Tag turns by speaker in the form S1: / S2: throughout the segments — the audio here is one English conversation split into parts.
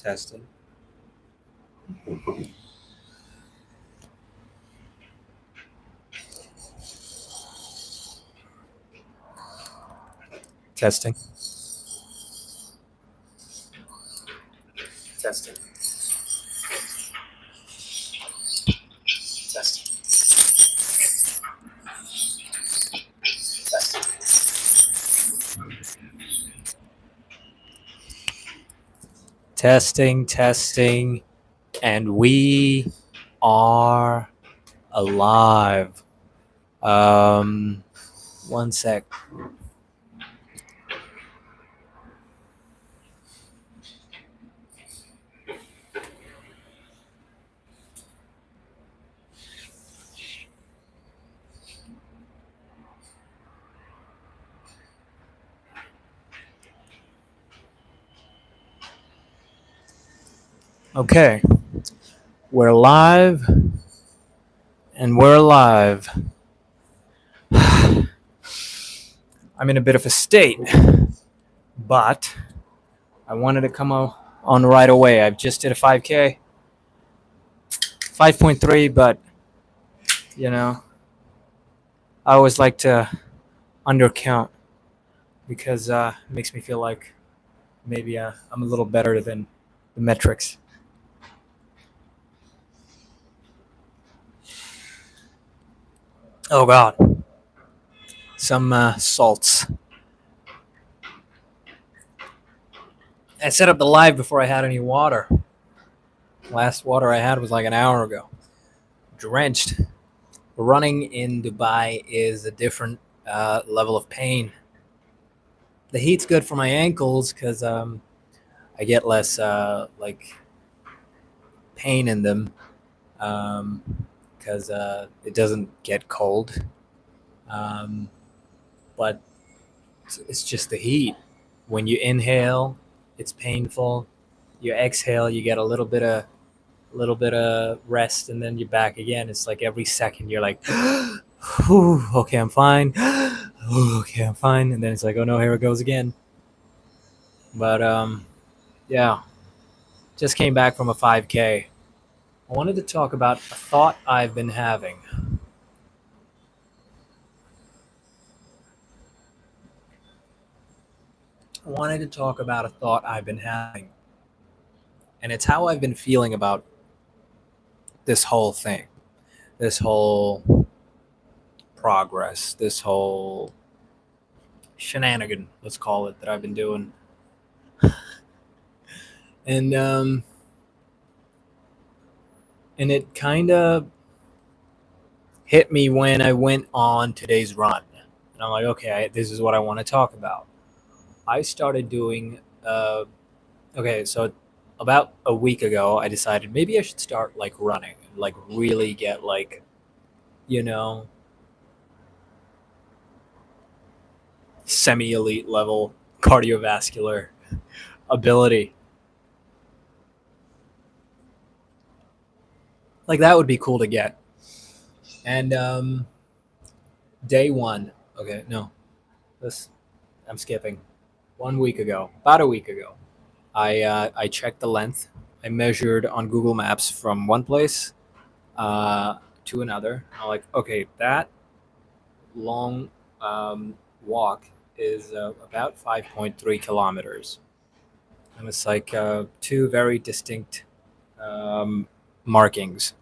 S1: Testing. Testing. Testing. Testing. Testing. Testing, testing, and we are alive. Um, One sec. Okay, we're live, and we're alive. I'm in a bit of a state, but I wanted to come on right away. I've just did a 5K, 5.3, but you know, I always like to undercount because it makes me feel like maybe I'm a little better than the metrics. Oh God, some salts. I set up the live before I had any water. Last water I had was like an hour ago. Drenched. Running in Dubai is a different level of pain. The heat's good for my ankles because I get less like pain in them because it doesn't get cold. Um, but it's just the heat. When you inhale, it's painful. You exhale, you get a little bit of rest, and then you're back again. It's like every second you're like, "Whew, okay, I'm fine. Okay, I'm fine," and then it's like, "Oh no, here it goes again." But yeah, just came back from a 5K. I wanted to talk about a thought I've been having. I wanted to talk about a thought I've been having, and it's how I've been feeling about this whole thing, this whole progress, this whole shenanigan, let's call it, that I've been doing. And and it kind of hit me when I went on today's run. And I'm like, okay, this is what I want to talk about. I started doing, okay, so about a week ago, I decided maybe I should start like running, like really get like, you know, semi elite level cardiovascular ability. Like that would be cool to get. And day one, okay, no, this, I'm skipping. 1 week ago, about a week ago, I checked the length. I measured on Google Maps from one place to another. I'm like, okay, that long walk is about 5.3 kilometers, and it's like two very distinct um, markings.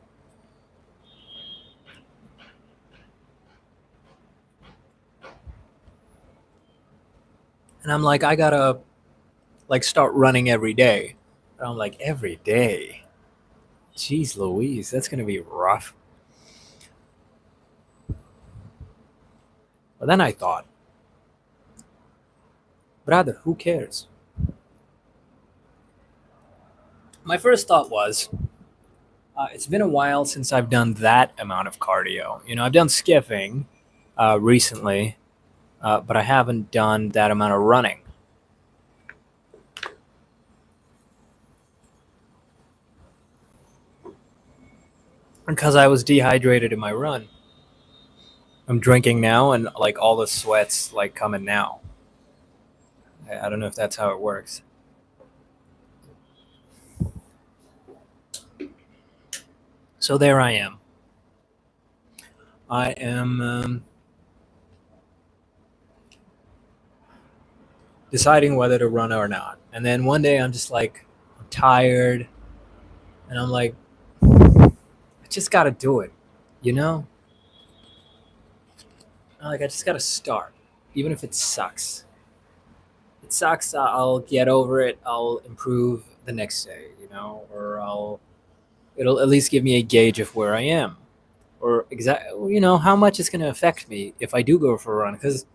S1: And I'm like, I gotta like start running every day. And I'm like, every day. Jeez Louise, that's gonna be rough. But then I thought, brother, who cares? My first thought was, it's been a while since I've done that amount of cardio. You know, I've done skipping recently, but I haven't done that amount of running. Because I was dehydrated in my run. I'm drinking now, and like all the sweats like coming now. I don't know if that's how it works. So there I am. I am deciding whether to run or not. And then one day I'm just like, I'm tired, and I'm like, I just got to do it, you know? Like, I just got to start, even if it sucks. It sucks. I'll get over it. I'll improve the next day, or it'll at least give me a gauge of where I am, or exactly, how much it's going to affect me if I do go for a run. Because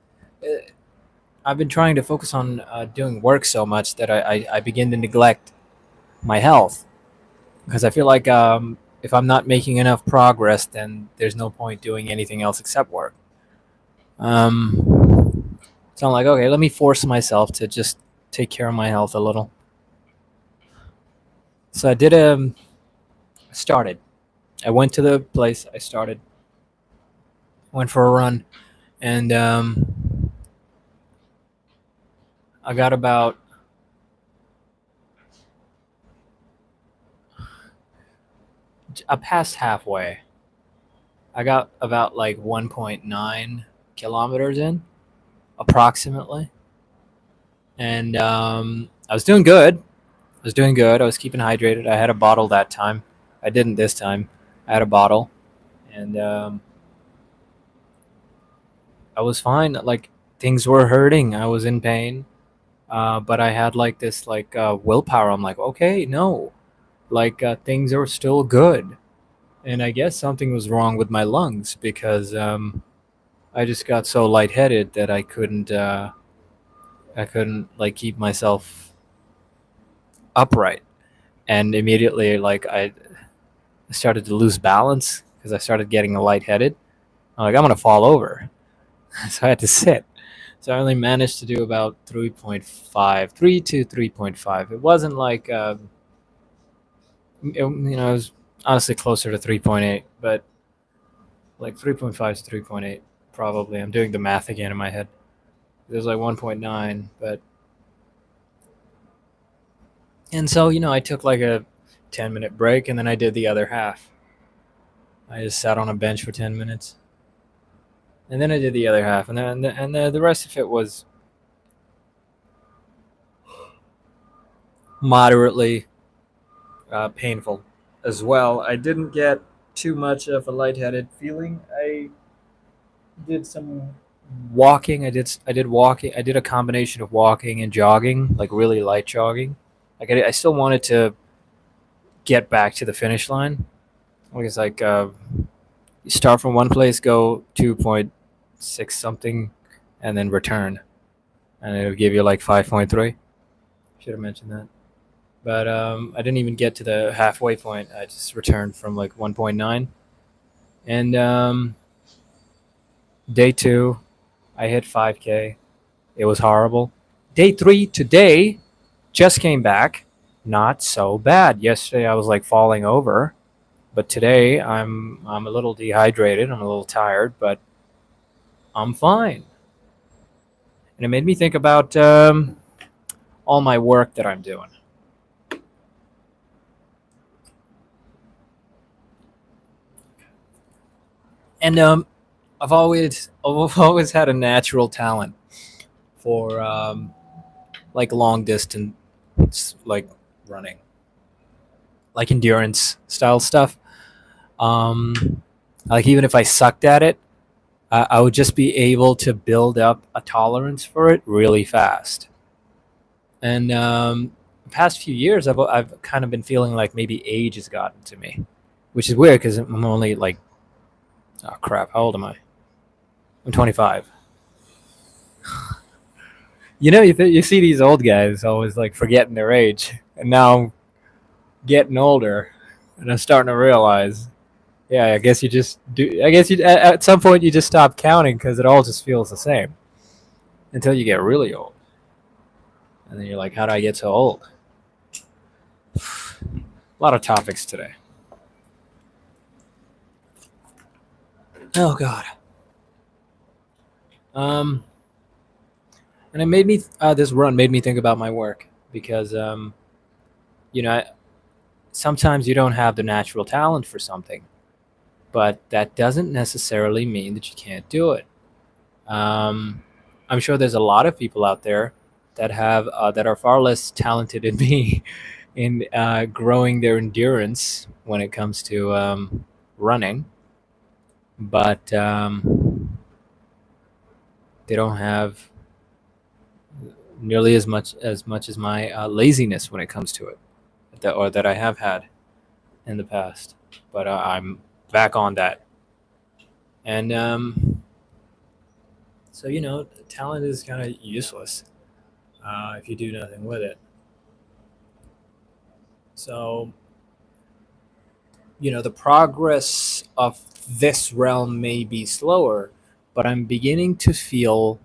S1: I've been trying to focus on doing work so much that I begin to neglect my health, because I feel like if I'm not making enough progress, then there's no point doing anything else except work. So I'm like, okay, let me force myself to just take care of my health a little. So I did started. I went to the place. I started. Went for a run, and I got about past halfway. I got about like 1.9 kilometers in, approximately, and I was doing good. I was doing good. I was keeping hydrated. I had a bottle that time. I didn't this time. I had a bottle, and I was fine. Like, things were hurting. I was in pain, but I had like this like willpower. I'm like, okay, no, like things are still good. And I guess something was wrong with my lungs, because I just got so lightheaded that I couldn't like keep myself upright, and immediately like I started to lose balance because I started getting lightheaded. I'm like, I'm gonna fall over, so I had to sit. So I only managed to do about 3.5, 3 to 3.5. It wasn't like it was honestly closer to 3.8, but like 3.5 to 3.8 probably. I'm doing the math again in my head. There's like 1.9, but and so I took like a 10-minute break, and then I did the other half. I just sat on a bench for 10 minutes, and then I did the other half, and then the rest of it was moderately painful as well. I didn't get too much of a lightheaded feeling. I did some walking. I did walking. I did a combination of walking and jogging, like really light jogging. Like I still wanted to get back to the finish line. Like it's like you start from one place, go 2.6 something, and then return, and it'll give you like 5.3. Should have mentioned that. But I didn't even get to the halfway point. I just returned from like 1.9. And day two, I hit 5K. It was horrible. Day three, today, just came back. Not so bad. Yesterday, I was like falling over. But today, I'm a little dehydrated. I'm a little tired, but I'm fine. And it made me think about all my work that I'm doing. And I've always had a natural talent for like long distance, like running, like endurance style stuff. Like, even if I sucked at it, I would just be able to build up a tolerance for it really fast. And the past few years, I've kind of been feeling like maybe age has gotten to me, which is weird because I'm only like, oh crap, how old am I? I'm 25. You see these old guys always like forgetting their age, and now I'm getting older, and I'm starting to realize, yeah, I guess you just do. I guess you at some point you just stop counting because it all just feels the same until you get really old, and then you're like, how do I get so old? A lot of topics today. Oh God. Um, and it made me this run made me think about my work, because you know sometimes you don't have the natural talent for something, but that doesn't necessarily mean that you can't do it. Um, I'm sure there's a lot of people out there that are far less talented than me in growing their endurance when it comes to running, but they don't have nearly as my laziness when it comes to it, that I have had in the past. But I'm back on that, and so talent is kind of useless if you do nothing with it. So the progress of this realm may be slower, but I'm beginning to feel,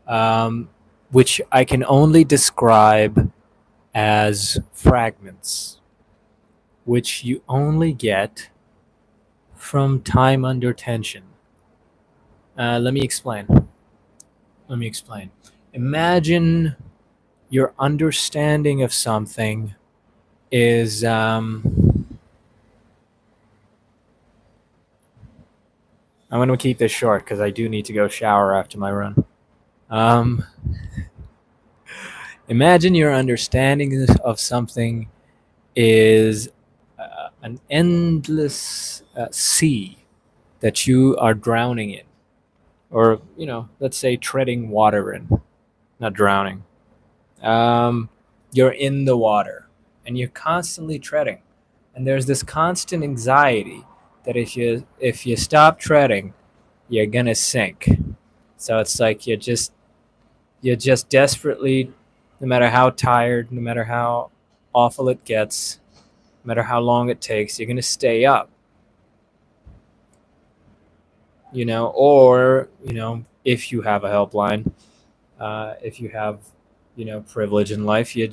S1: um, which I can only describe as fragments, which you only get from time under tension. Let me explain. Let me explain. Imagine your understanding of something is. I'm going to keep this short because I do need to go shower after my run. Um, Imagine your understanding of something is an endless sea that you are drowning in, or let's say treading water in, not drowning. Um, you're in the water, and you're constantly treading, and there's this constant anxiety that if you stop treading, you're gonna sink. So it's like you're just desperately, no matter how tired, no matter how awful it gets, no matter how long it takes, you're gonna stay up. Or if you have a helpline, if you have privilege in life, you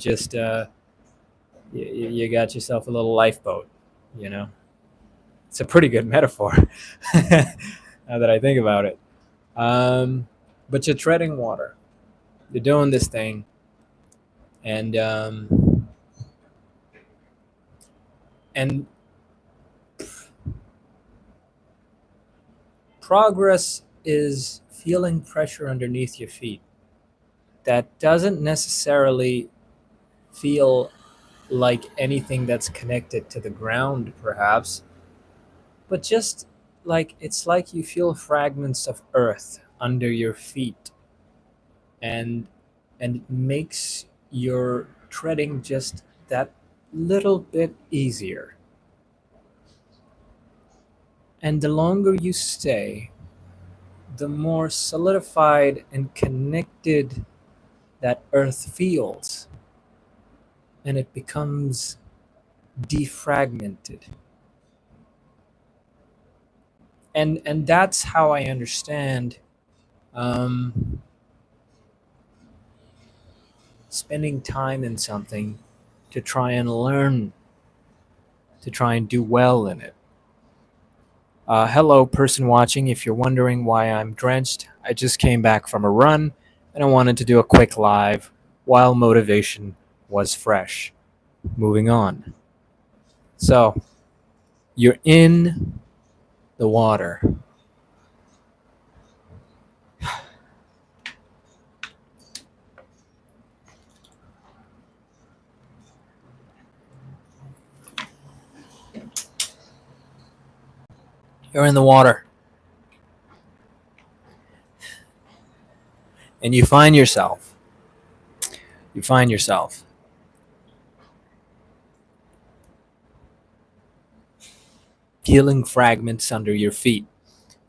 S1: got yourself a little lifeboat. You know, it's a pretty good metaphor now that I think about it. Um, but you're treading water. You're doing this thing, and and progress is feeling pressure underneath your feet. That doesn't necessarily feel like anything that's connected to the ground, perhaps, but just like it's like you feel fragments of earth under your feet, and it makes your treading just that little bit easier. And the longer you stay, the more solidified and connected that earth feels, and it becomes defragmented. And that's how I understand um, spending time in something to try and learn, to try and do well in it. Hello, person watching. If you're wondering why I'm drenched, I just came back from a run and I wanted to do a quick live while motivation was fresh. Moving on. So, you're in the water. You're in the water. And you find yourself feeling fragments under your feet.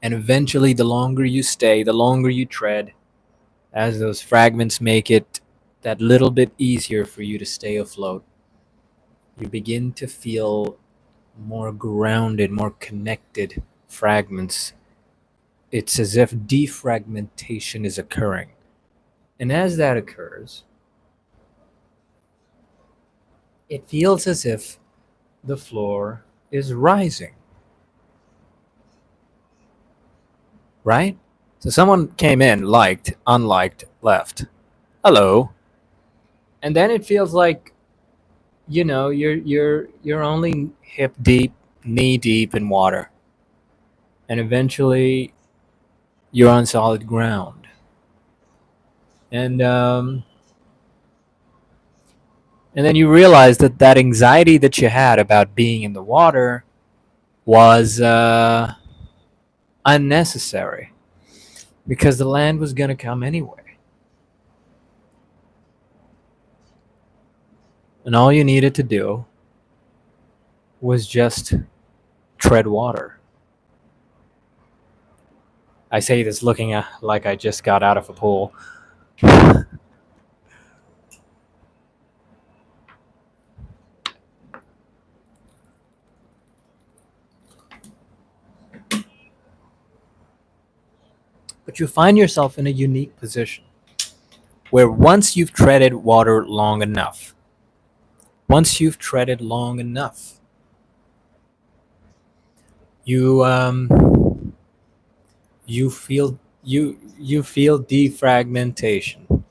S1: And eventually, the longer you stay, the longer you tread, as those fragments make it that little bit easier for you to stay afloat, you begin to feel more grounded, more connected fragments. It's as if defragmentation is occurring. And as that occurs, it feels as if the floor is rising, right? So someone came in, liked, unliked, left. Hello. And then it feels like you're only hip deep, knee deep in water, and eventually you're on solid ground. And and then you realize that that anxiety that you had about being in the water was unnecessary, because the land was going to come anyway, and all you needed to do was just tread water. I say this looking like I just got out of a pool. But you find yourself in a unique position where once you've treaded long enough, you you feel defragmentation,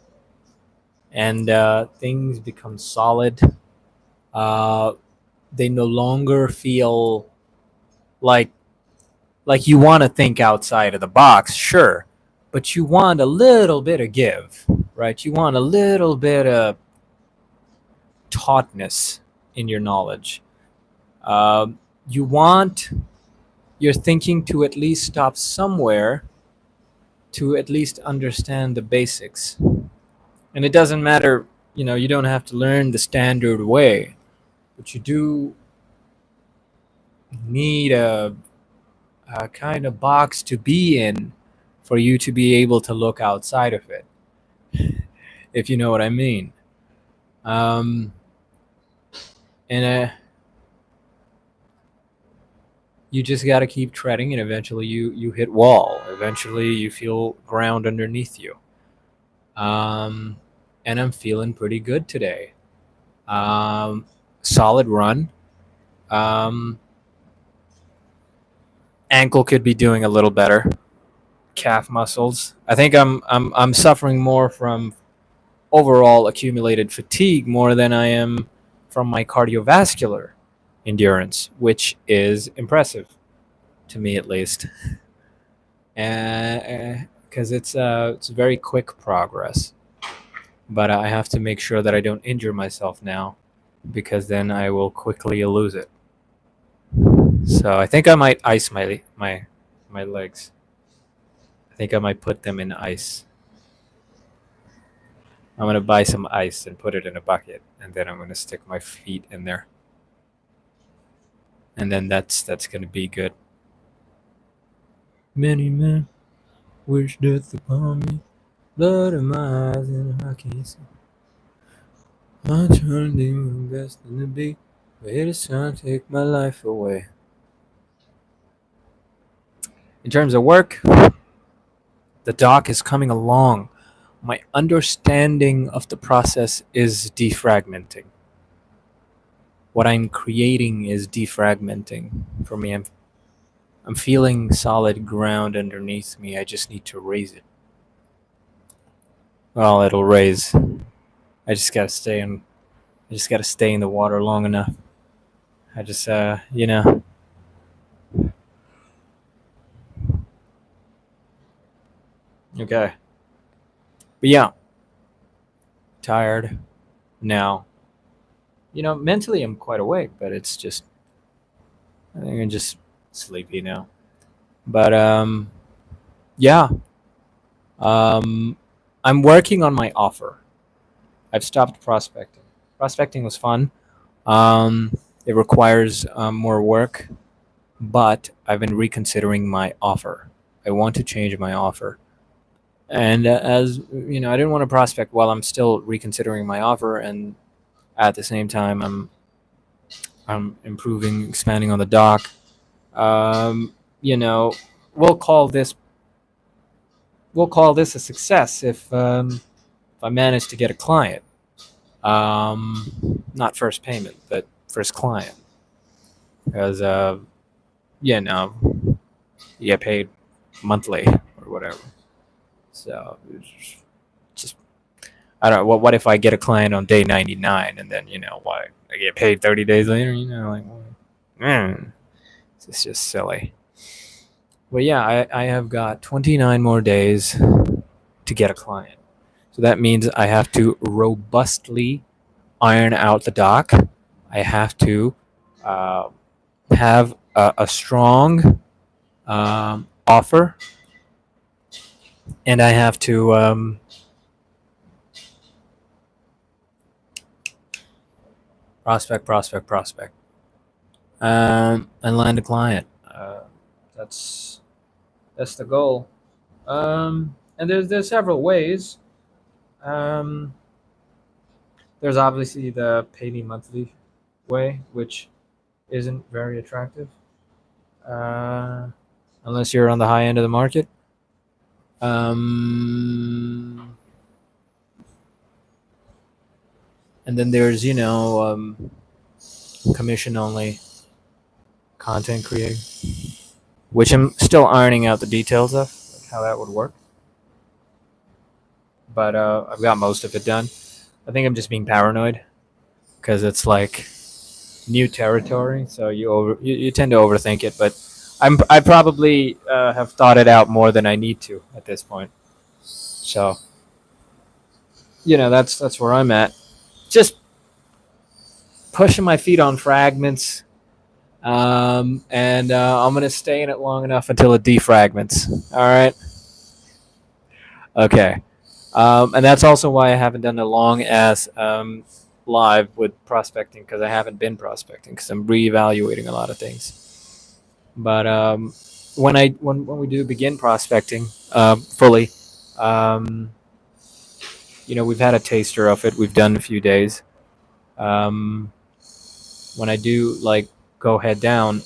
S1: and things become solid. Uh, they no longer feel like you want to think outside of the box, sure, but you want a little bit of give, right? You want a little bit of tautness in your knowledge. You want your thinking to at least stop somewhere, to at least understand the basics. And it doesn't matter, you don't have to learn the standard way, but you do need a kind of box to be in for you to be able to look outside of it, if you know what I mean. Um, and you just got to keep treading, and eventually you hit wall. Eventually you feel ground underneath you. Um, and I'm feeling pretty good today. Um, Solid run. Um, Ankle could be doing a little better. Calf muscles. I think I'm suffering more from overall accumulated fatigue more than I am from my cardiovascular endurance, which is impressive to me at least. And because it's very quick progress, but I have to make sure that I don't injure myself now, because then I will quickly lose it. So I think I might ice my legs. I think I might put them in ice. I'm gonna buy some ice and put it in a bucket, and then I'm gonna stick my feet in there, and then that's gonna be good. Many men wish death upon me, blood in my eyes and I can't see. I'm trying to do my best to be, but it is trying to take my life away. In terms of work, the doc is coming along. My understanding of the process is defragmenting. What I'm creating is defragmenting for me. I'm feeling solid ground underneath me. I just need to raise it. Well, it'll raise. I just gotta stay in. I just gotta stay in the water long enough. I just, Okay. But yeah, tired now. Mentally I'm quite awake, but it's just, I think I'm just sleepy now. But yeah, um, I'm working on my offer. I've stopped prospecting. Prospecting was fun. It requires more work, but I've been reconsidering my offer. I want to change my offer. And as you know, I didn't want to prospect while I'm still reconsidering my offer, and at the same time, I'm improving, expanding on the dock. Um, you know, we'll call this a success if I manage to get a client. Not first payment, but first client, because no, you get paid monthly or whatever. So just I don't. What if I get a client on day 99 and then why I get paid 30 days later? Mm, it's just silly. But yeah, I have got 29 more days to get a client. So that means I have to robustly iron out the dock. I have to uh, have a strong offer, and I have to prospect, and land a client. That's that's the goal. And there's several ways. Um, there's obviously the pay me monthly way, which isn't very attractive, uh, unless you're on the high end of the market. Um, and then there's commission only content creating, which I'm still ironing out the details of, like how that would work. But I've got most of it done. I think I'm just being paranoid because it's like new territory, so you tend to overthink it. But I probably have thought it out more than I need to at this point. So that's where I'm at. Just pushing my feet on fragments, and I'm gonna stay in it long enough until it defragments. All right. Okay. And that's also why I haven't done a long ass live with prospecting, because I haven't been prospecting because I'm reevaluating a lot of things. But when we do begin prospecting fully, um, we've had a taster of it. We've done a few days. Um, when I do like go head down,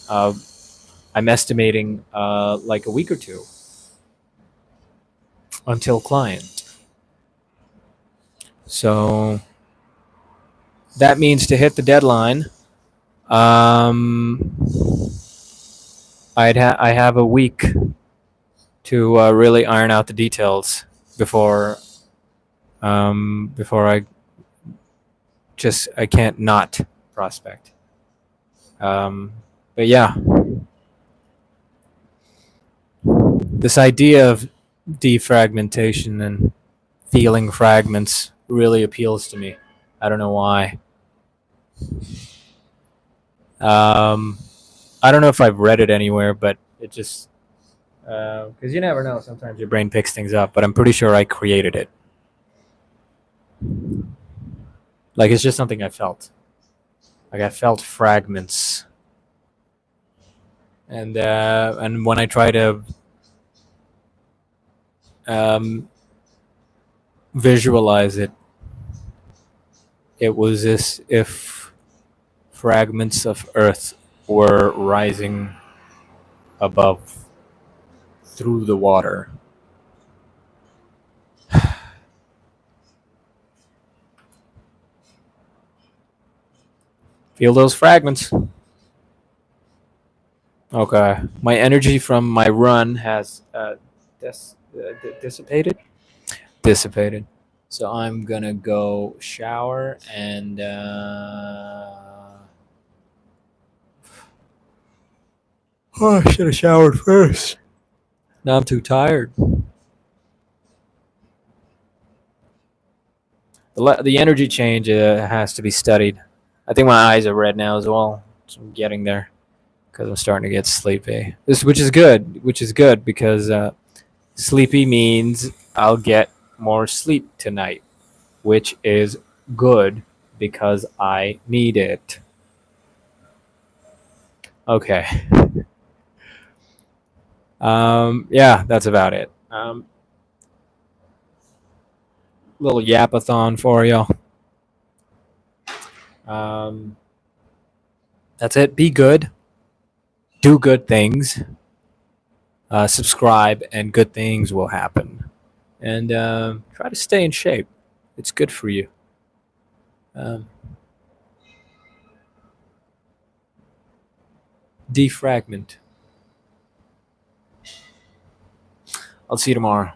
S1: I'm estimating like a week or two until client. So that means to hit the deadline, um, I have a week to really iron out the details before I can't not prospect. But yeah, this idea of defragmentation and feeling fragments really appeals to me. I don't know why. Um, I don't know if I've read it anywhere, but it just because you never know. Sometimes your brain picks things up, but I'm pretty sure I created it. Like it's just something I felt. Like I felt fragments, and when I try to um, visualize it, it was as if fragments of Earth were rising above through the water. Feel those fragments. Okay. My energy from my run has dissipated. Dissipated. So I'm gonna go shower and oh, I should have showered first. Now I'm too tired. The energy change has to be studied. I think my eyes are red now as well. So I'm getting there because I'm starting to get sleepy. Which is good. Which is good because sleepy means I'll get more sleep tonight, which is good because I need it. Okay. Yeah, that's about it. Little yapathon for y'all. Um, that's it. Be good. Do good things. Subscribe, and good things will happen. And try to stay in shape. It's good for you. Um, defragment. I'll see you tomorrow.